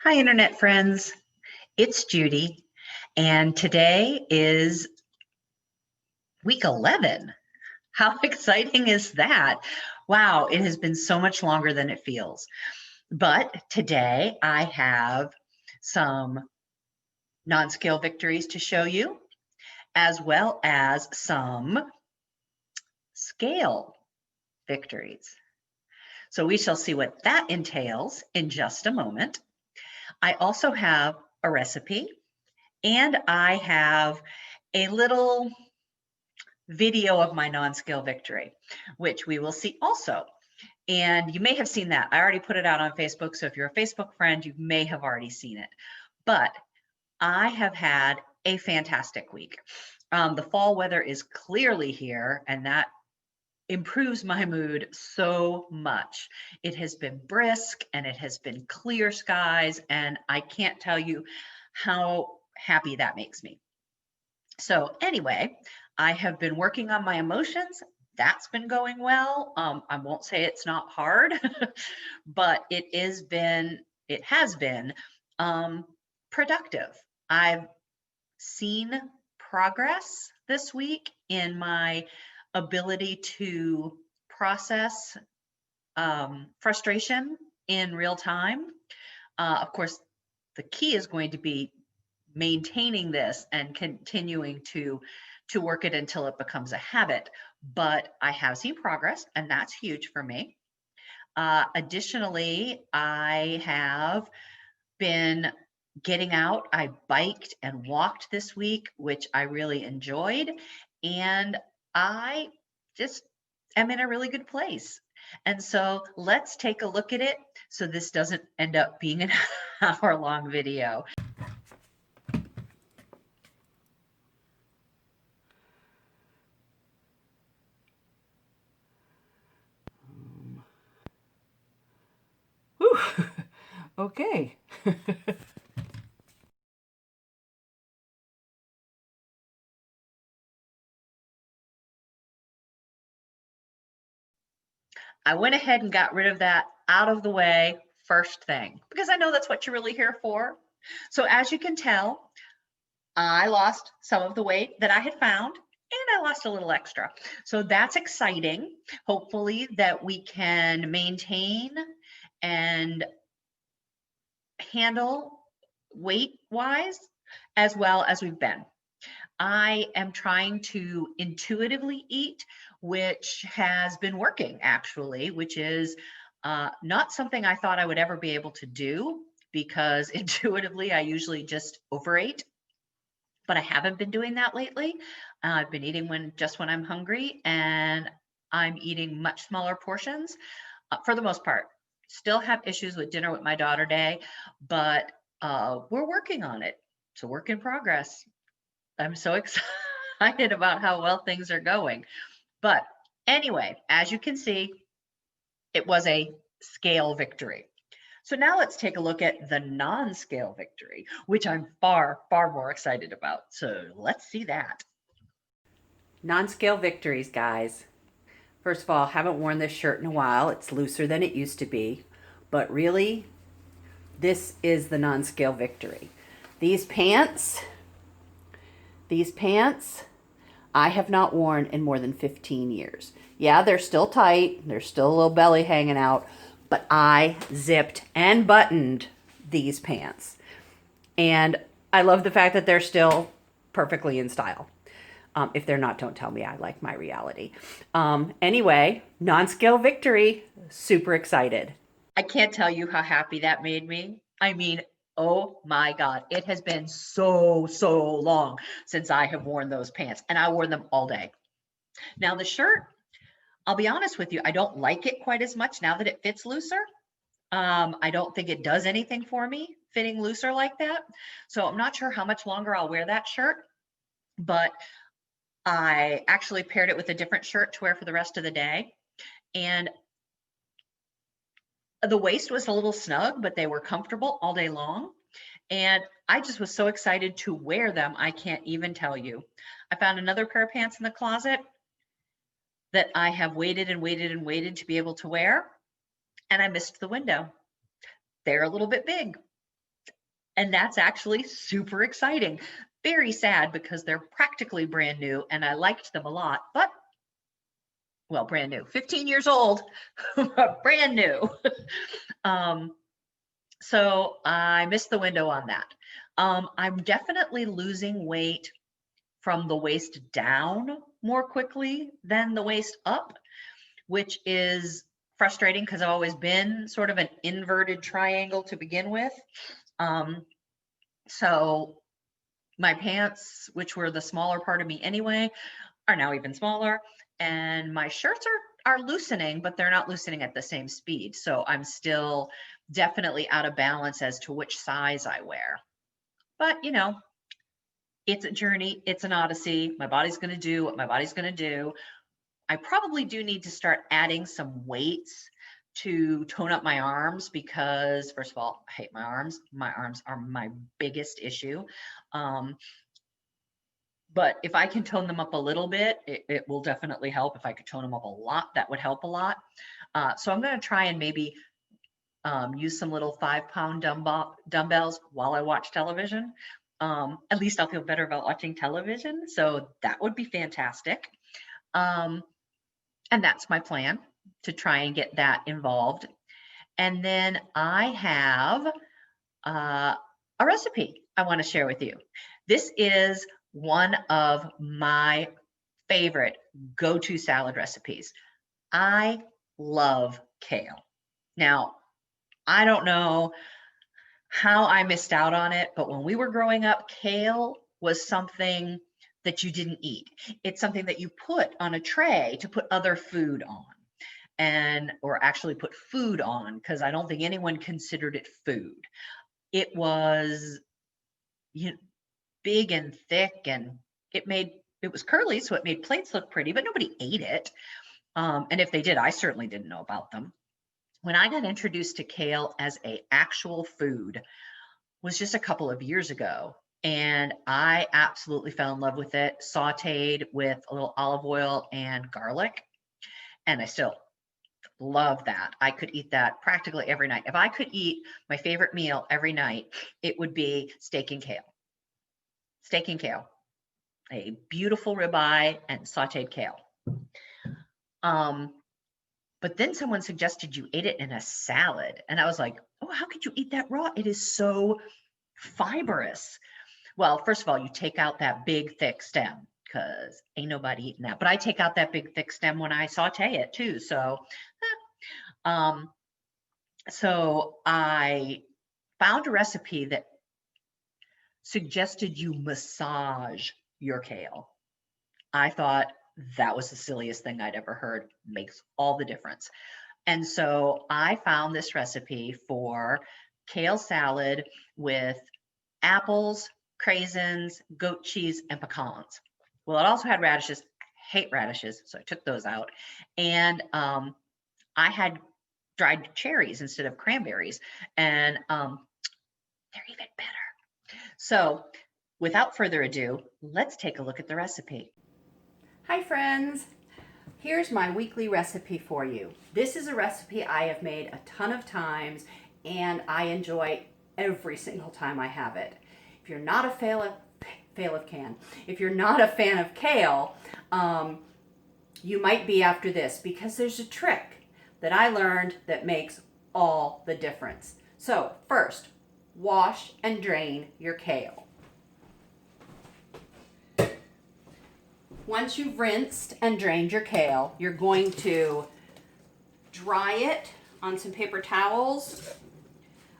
Hi, Internet friends. It's Judy, and today is week 11. How exciting is that? Wow, it has been so much longer than it feels. But today I have some non-scale victories to show you, as well as some scale victories. So we shall see what that entails in just a moment. I also have a recipe, and I have a little video of my non-scale victory, which we will see also. And you may have seen that. I already put it out on Facebook. So if you're a Facebook friend, you may have already seen it. But I have had a fantastic week. The fall weather is clearly here, and that improves my mood so much. It has been brisk and it has been clear skies, and I can't tell you how happy that makes me. So anyway, I have been working on my emotions. That's been going well. I won't say it's not hard, but it has been productive. I've seen progress this week in my ability to process frustration in real time. Of course, the key is going to be maintaining this and continuing to work it until it becomes a habit. But I have seen progress, and that's huge for me. Additionally, I have been getting out. I biked and walked this week, which I really enjoyed. And I just am in a really good place. And so let's take a look at it so this doesn't end up being an hour-long video. Whew. Okay. I went ahead and got rid of that out of the way first thing, because I know that's what you're really here for. So as you can tell, I lost some of the weight that I had found, and I lost a little extra. So that's exciting. Hopefully that we can maintain and handle weight wise as well as we've been. I am trying to intuitively eat, which has been working actually, which is not something I thought I would ever be able to do, because intuitively I usually just overate, but I haven't been doing that lately. I've been eating when I'm hungry, and I'm eating much smaller portions for the most part. Still have issues with dinner with my daughter day, but we're working on it. It's a work in progress. I'm so excited about how well things are going. But anyway, as you can see, it was a scale victory. So now let's take a look at the non-scale victory, which I'm far, far more excited about. So let's see that. Non-scale victories, guys. First of all, haven't worn this shirt in a while. It's looser than it used to be. But really, this is the non-scale victory. These pants, these pants, I have not worn in more than 15 years. Yeah, they're still tight. There's still a little belly hanging out. But I zipped and buttoned these pants. And I love the fact that they're still perfectly in style. If they're not, don't tell me. I like my reality. Anyway, non-scale victory. Super excited. I can't tell you how happy that made me. I mean, oh my God, it has been so, so long since I have worn those pants, and I wore them all day. Now, the shirt, I'll be honest with you, I don't like it quite as much now that it fits looser. I don't think it does anything for me fitting looser like that. So I'm not sure how much longer I'll wear that shirt, but I actually paired it with a different shirt to wear for the rest of the day. And the waist was a little snug, but they were comfortable all day long. And I just was so excited to wear them. I can't even tell you. I found another pair of pants in the closet that I have waited and waited and waited to be able to wear, and I missed the window. They're a little bit big. And that's actually super exciting. Very sad because they're practically brand new and I liked them a lot, but well, brand new, 15 years old, brand new. um, so I missed the window on that. I'm definitely losing weight from the waist down more quickly than the waist up, which is frustrating because I've always been sort of an inverted triangle to begin with. So my pants, which were the smaller part of me anyway, are now even smaller. And my shirts are loosening, but they're not loosening at the same speed. So I'm still definitely out of balance as to which size I wear. But you know, it's a journey, it's an odyssey. My body's going to do what my body's going to do. I probably do need to start adding some weights to tone up my arms because, first of all, I hate my arms. My arms are my biggest issue. But if I can tone them up a little bit, it will definitely help. If I could tone them up a lot, that would help a lot. So I'm going to try and maybe use some little 5-pound dumbbells while I watch television. At least I'll feel better about watching television. So that would be fantastic. And that's my plan, to try and get that involved. And then I have a recipe I want to share with you. This is one of my favorite go-to salad recipes. I love kale. Now, I don't know how I missed out on it, but when we were growing up, kale was something that you didn't eat. It's something that you put on a tray to put other food on, and or actually put food on, because I don't think anyone considered it food. It was, you know, big and thick, and it was curly, so it made plates look pretty, but nobody ate it. And if they did, I certainly didn't know about them. When I got introduced to kale as a actual food was just a couple of years ago, and I absolutely fell in love with it, sauteed with a little olive oil and garlic, and I still love that. I could eat that practically every night. If I could eat my favorite meal every night, it would be steak and kale. Steak and kale, a beautiful ribeye and sauteed kale. But then someone suggested you ate it in a salad. And I was like, oh, how could you eat that raw? It is so fibrous. Well, first of all, you take out that big, thick stem because ain't nobody eating that. But I take out that big, thick stem when I saute it too. So I found a recipe that suggested you massage your kale. I thought that was the silliest thing I'd ever heard. Makes all the difference. And so I found this recipe for kale salad with apples, craisins, goat cheese, and pecans. Well, it also had radishes. I hate radishes, so I took those out. And I had dried cherries instead of cranberries, and they're even better. So without further ado, let's take a look at the recipe. Hi friends, here's my weekly recipe for you. This is a recipe I have made a ton of times and I enjoy every single time I have it. If you're not a if you're not a fan of kale, you might be after this because there's a trick that I learned that makes all the difference. So first, wash and drain your kale. Once you've rinsed and drained your kale, you're going to dry it on some paper towels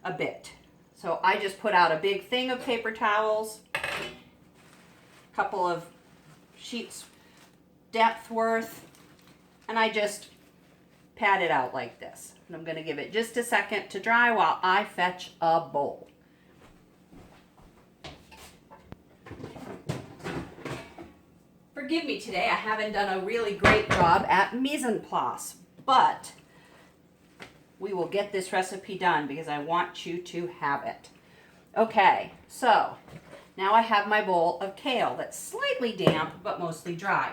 a bit. So I just put out a big thing of paper towels, a couple of sheets depth worth, and I just pat it out like this. And I'm going to give it just a second to dry while I fetch a bowl. Forgive me today, I haven't done a really great job at mise en place, but we will get this recipe done because I want you to have it. Okay, so now I have my bowl of kale that's slightly damp but mostly dry.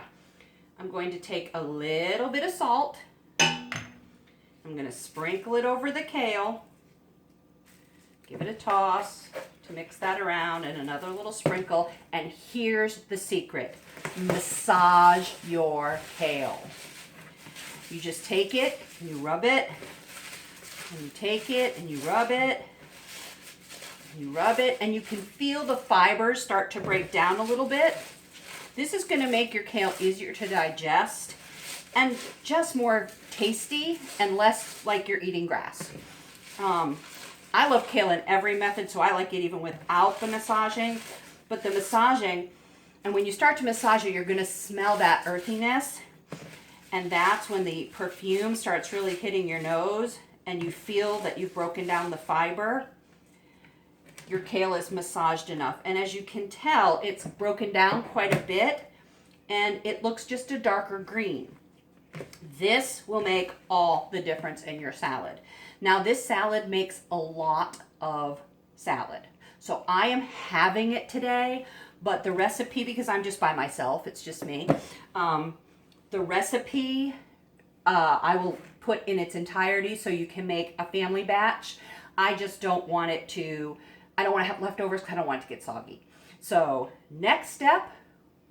I'm going to take a little bit of salt. I'm going to sprinkle it over the kale. Give it a toss to mix that around, and another little sprinkle. And here's the secret. Massage your kale. You just take it, and you rub it, and you take it, and you rub it, and you rub it, and you can feel the fibers start to break down a little bit. This is going to make your kale easier to digest and just more tasty and less like you're eating grass. I love kale in every method, so I like it even without the massaging. But the massaging, and when you start to massage it, you're going to smell that earthiness. And that's when the perfume starts really hitting your nose and you feel that you've broken down the fiber. Your kale is massaged enough. And as you can tell, it's broken down quite a bit and it looks just a darker green. This will make all the difference in your salad. Now, this salad makes a lot of salad. So I am having it today, but the recipe, because I'm just by myself, it's just me, the recipe I will put in its entirety so you can make a family batch. I just don't want it to, I don't want to have leftovers because I don't want it to get soggy. So next step,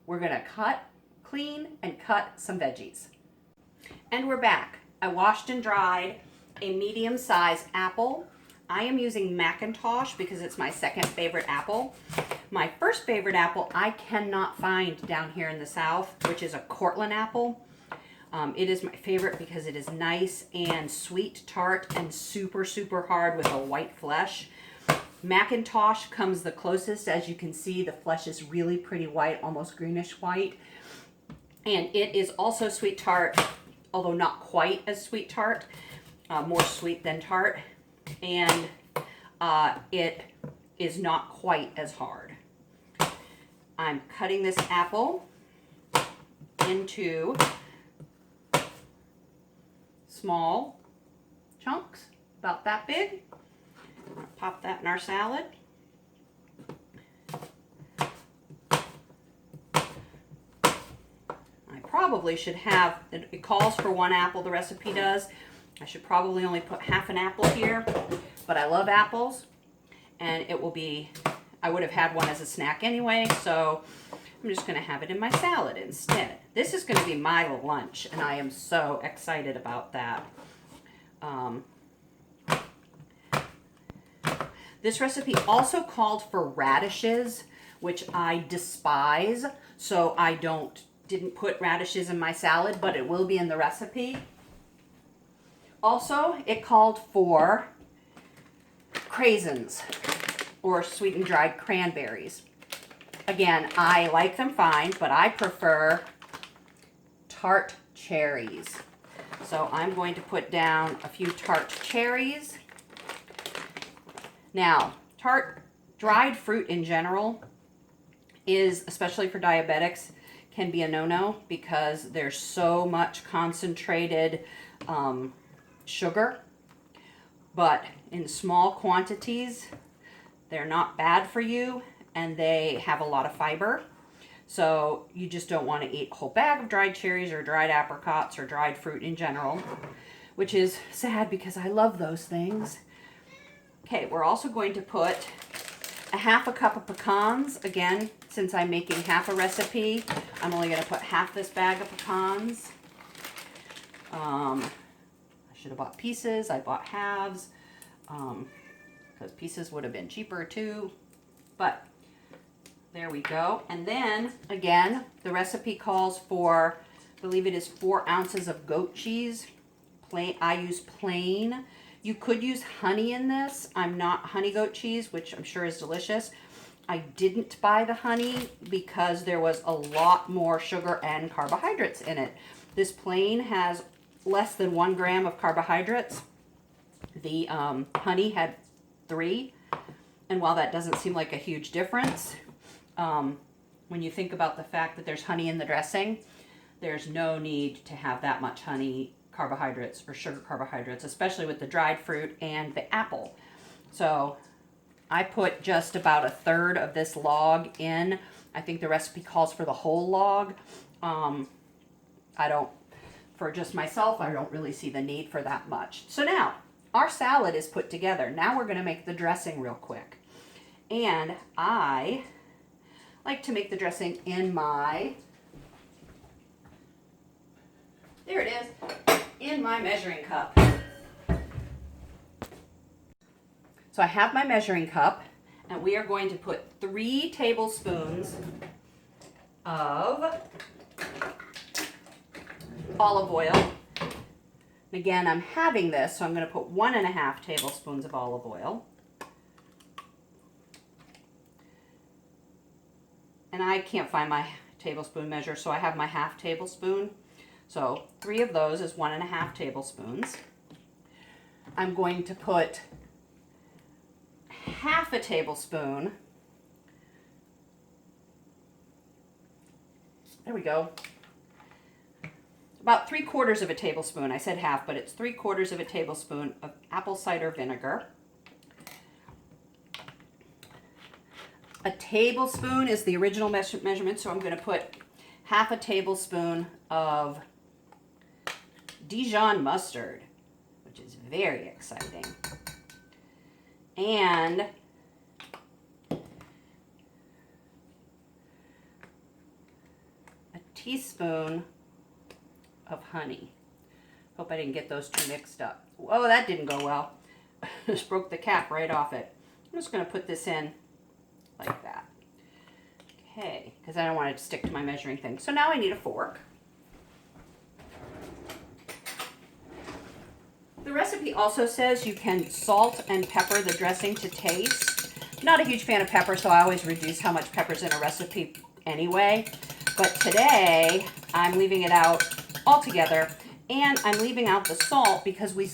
we're going to clean and cut some veggies. And we're back. I washed and dried a medium-sized apple. I am using Macintosh because it's my second favorite apple. My first favorite apple I cannot find down here in the South, which is a Cortland apple. It is my favorite because it is nice and sweet, tart, and super, super hard with a white flesh. Macintosh comes the closest. As you can see, the flesh is really pretty white, almost greenish white. And it is also sweet tart, although not quite as sweet tart, more sweet than tart. And it is not quite as hard. I'm cutting this apple into small chunks, about that big. I'll pop that in our salad. I probably should have, it calls for 1 apple, the recipe does. I should probably only put half an apple here, but I love apples, and it will be, I would have had one as a snack anyway, so I'm just going to have it in my salad instead. This is going to be my lunch, and I am so excited about that. This recipe also called for radishes, which I despise, so I didn't put radishes in my salad, but it will be in the recipe. Also, it called for craisins, or sweetened dried cranberries. Again, I like them fine, but I prefer tart cherries. So I'm going to put down a few tart cherries. Now, dried fruit in general is, especially for diabetics, can be a no-no because there's so much concentrated sugar. But in small quantities, they're not bad for you, and they have a lot of fiber. So you just don't want to eat a whole bag of dried cherries or dried apricots or dried fruit in general, which is sad because I love those things. Okay, we're also going to put a half a cup of pecans. Again, since I'm making half a recipe, I'm only going to put half this bag of pecans. I should have bought pieces. I bought halves because pieces would have been cheaper too. But there we go. And then, again, the recipe calls for, I believe it is 4 ounces of goat cheese. I use plain. You could use honey in this. I'm not honey goat cheese, which I'm sure is delicious. I didn't buy the honey because there was a lot more sugar and carbohydrates in it. This plain has less than 1 gram of carbohydrates. The honey had 3. And while that doesn't seem like a huge difference, when you think about the fact that there's honey in the dressing, there's no need to have that much honey carbohydrates or sugar carbohydrates, especially with the dried fruit and the apple. So I put just about 1/3 of this log in. I think the recipe calls for the whole log. For just myself, I don't really see the need for that much. So now our salad is put together. Now we're going to make the dressing real quick. And I like to make the dressing in my, there it is, in my measuring cup. So I have my measuring cup, and we are going to put 3 tablespoons of olive oil. And again, I'm having this, so I'm going to put 1.5 tablespoons of olive oil. And I can't find my tablespoon measure, so I have my half tablespoon. So 3 of those is 1.5 tablespoons. I'm going to put half a tablespoon. There we go. About 3/4 of a tablespoon. I said half, but it's 3/4 of a tablespoon of apple cider vinegar. A tablespoon is the original measurement, so I'm going to put half a tablespoon of Dijon mustard, which is very exciting. And a teaspoon of honey. Hope I didn't get those two mixed up. Oh, that didn't go well. Just broke the cap right off it. I'm just going to put this in like that. Okay, because I don't want it to stick to my measuring thing. So now I need a fork. The recipe also says you can salt and pepper the dressing to taste. Not a huge fan of pepper, so I always reduce how much pepper's in a recipe anyway. But today, I'm leaving it out altogether, and I'm leaving out the salt because we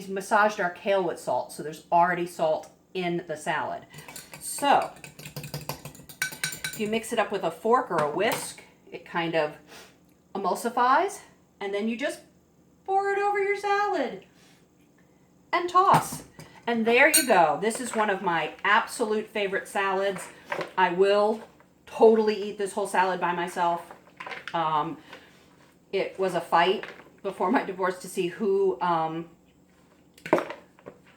massaged our kale with salt, so there's already salt in the salad. So, if you mix it up with a fork or a whisk, it kind of emulsifies, and then you just pour it over your salad and toss. And there you go. This is one of my absolute favorite salads. I will totally eat this whole salad by myself. It was a fight before my divorce to see who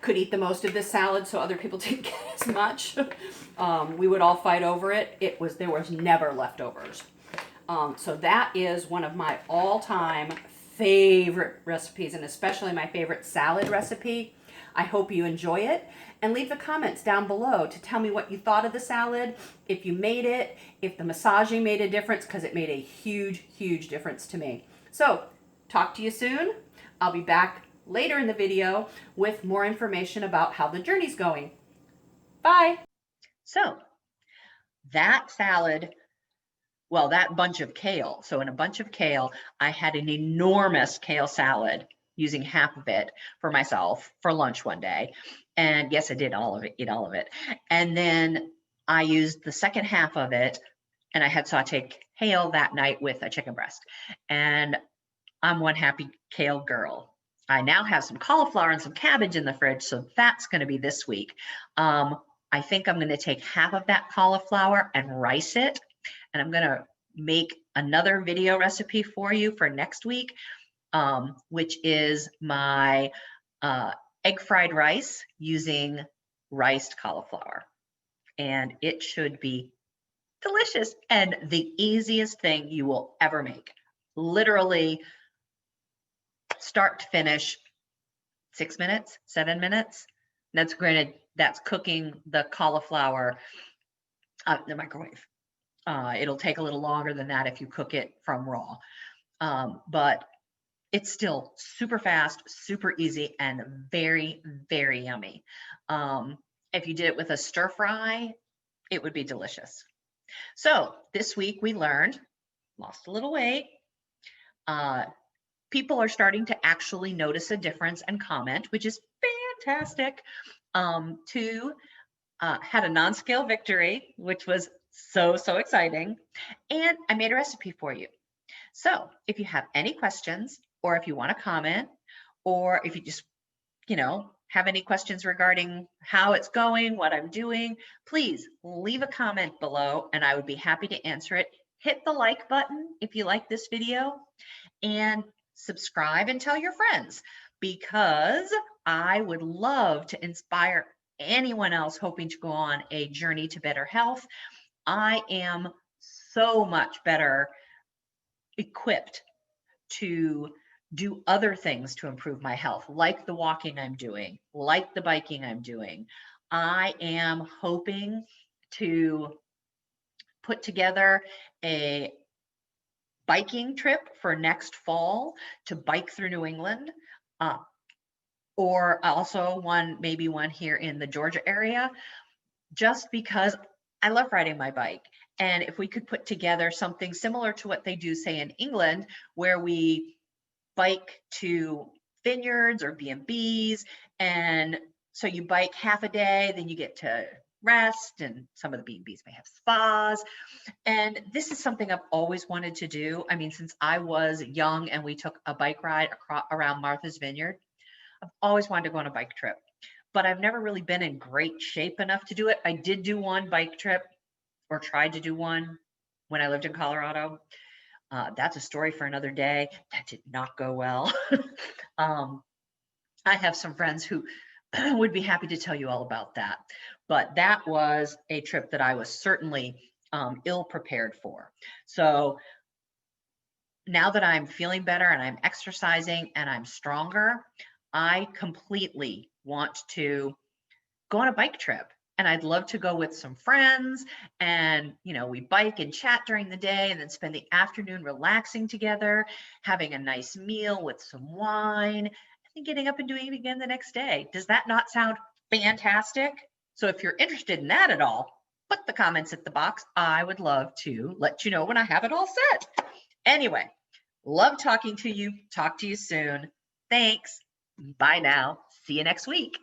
could eat the most of this salad so other people didn't get as much. We would all fight over it. There was never leftovers. So that is one of my all-time favorite recipes, and especially my favorite salad recipe. I hope you enjoy it, and leave the comments down below to tell me what you thought of the salad, if you made it, if the massaging made a difference, because it made a huge, huge difference to me. So, talk to you soon. I'll be back later in the video with more information about how the journey's going. Bye. So that salad, well, that bunch of kale. So in a bunch of kale, I had an enormous kale salad, using half of it for myself for lunch one day. And yes, I did eat all of it. And then I used the second half of it, and I had sauteed kale that night with a chicken breast. And I'm one happy kale girl. I now have some cauliflower and some cabbage in the fridge, so that's going to be this week. I think I'm going to take half of that cauliflower and rice it, and I'm going to make another video recipe for you for next week, which is my egg fried rice using riced cauliflower. And it should be delicious and the easiest thing you will ever make. Literally, start to finish, 6 minutes, 7 minutes. That's granted, that's cooking the cauliflower in the microwave. It'll take a little longer than that if you cook it from raw. But it's still super fast, super easy, and very, very yummy. If you did it with a stir fry, it would be delicious. So this week we learned, lost a little weight. People are starting to actually notice a difference and comment, which is fantastic. Two, had a non-scale victory, which was so exciting. And I made a recipe for you. So if you have any questions, or if you want to comment, or if you just, have any questions regarding how it's going, what I'm doing, please leave a comment below and I would be happy to answer it. Hit the like button if you like this video, and subscribe and tell your friends, because I would love to inspire anyone else hoping to go on a journey to better health, I am so much better equipped to do other things to improve my health, like the walking I'm doing, like the biking I'm doing. I am hoping to put together a biking trip for next fall to bike through New England, uh, or also maybe one here in the Georgia area, just because I love riding my bike. And if we could put together something similar to what they do, say in England, where we bike to vineyards or B&Bs, and so you bike half a day, then you get to rest, and some of the B&Bs may have spas. And this is something I've always wanted to do. I mean, since I was young and we took a bike ride around Martha's Vineyard, I've always wanted to go on a bike trip, but I've never really been in great shape enough to do it. I did do one bike trip, or tried to do one, when I lived in Colorado. That's a story for another day. That did not go well. um, I have some friends who would be happy to tell you all about that. But that was a trip that I was certainly ill prepared for. So now that I'm feeling better and I'm exercising and I'm stronger, I completely want to go on a bike trip. And I'd love to go with some friends, and we bike and chat during the day and then spend the afternoon relaxing together, having a nice meal with some wine, and then getting up and doing it again the next day. Does that not sound fantastic? So if you're interested in that at all, put the comments at the box. I would love to let you know when I have it all set. Anyway, love talking to you. Talk to you soon. Thanks. Bye now. See you next week.